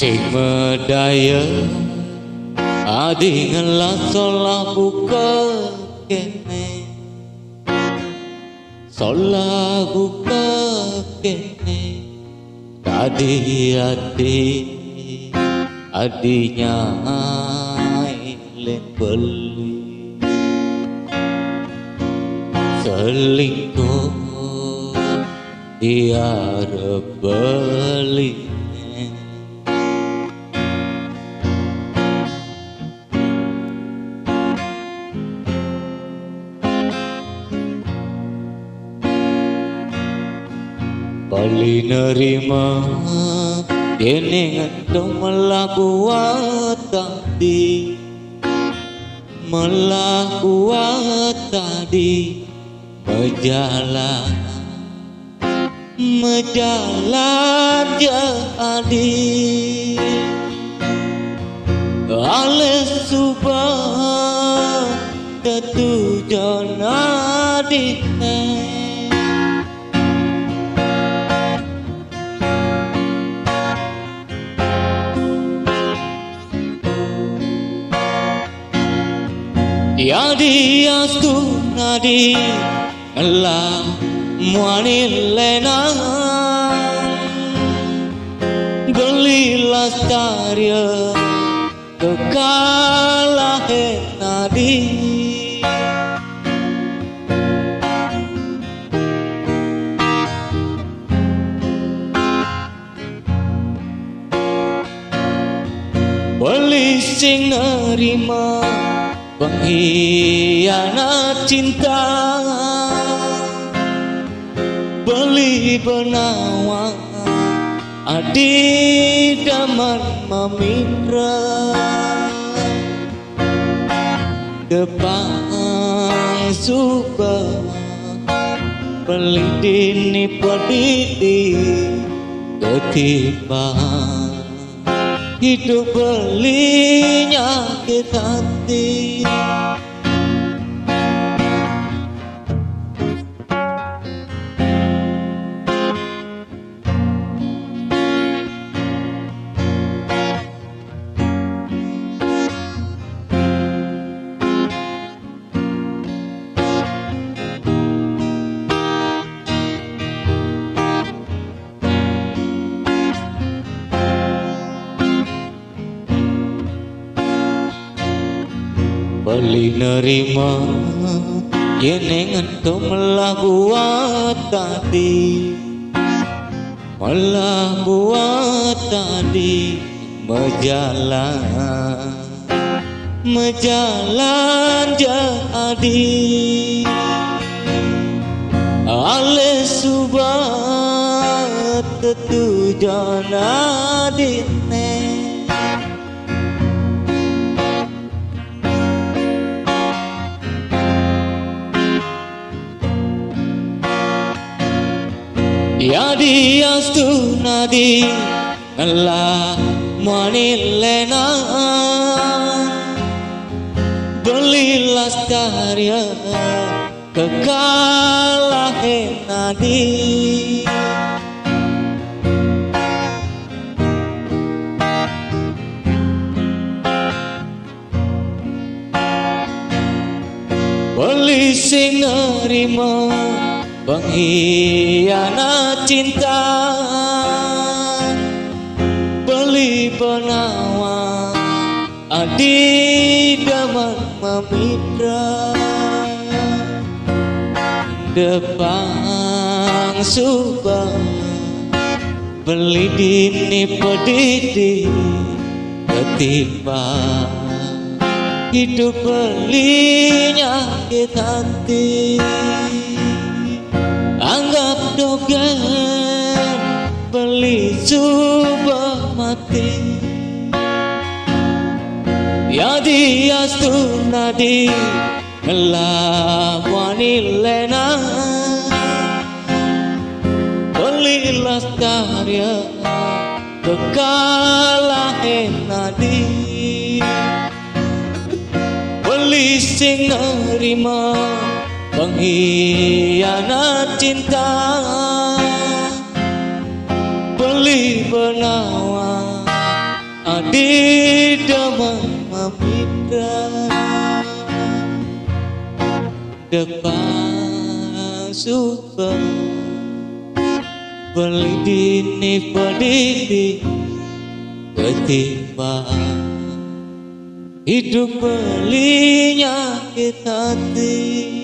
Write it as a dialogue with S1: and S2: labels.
S1: Sing medaya adi ngelasolah buka kene, solah buka kene. Tadi adinya ilen beli selingkuh dia beli. Bali nerima kene ngentong melakuat tadi, melakuat tadi menjalan jadi alis subah ketujuan adiknya. Yadi astu nadi Allah muani lena gelilas karya kekalah nadi beli sing nerima pengkhianat cinta, beli benawang adi daman memindra depang suka beli dini pedidi ketimbang hidup belinya kita hati. Beli nerima yen ngento melakuat tadi, melakuat tadi menjalan jadi alis subah ketujuan adikne. Yadi astu nadi Allah muani lena belilas karya kekalah nadi beli sing nerima pengkhianat cinta, beli penawang adi daman memindra depang subah beli dini pedidi ketimbang hidup belinya kita hati. Anggap dogen beli subah mati. Yadi astu nadi ngelakwani lena belilas karya kekalah nadi beli sing nerima pengkhianat cinta, beli benawang Adi damai mamitra depan super beli dini pedidi ketimbang hidup belinya kita hati.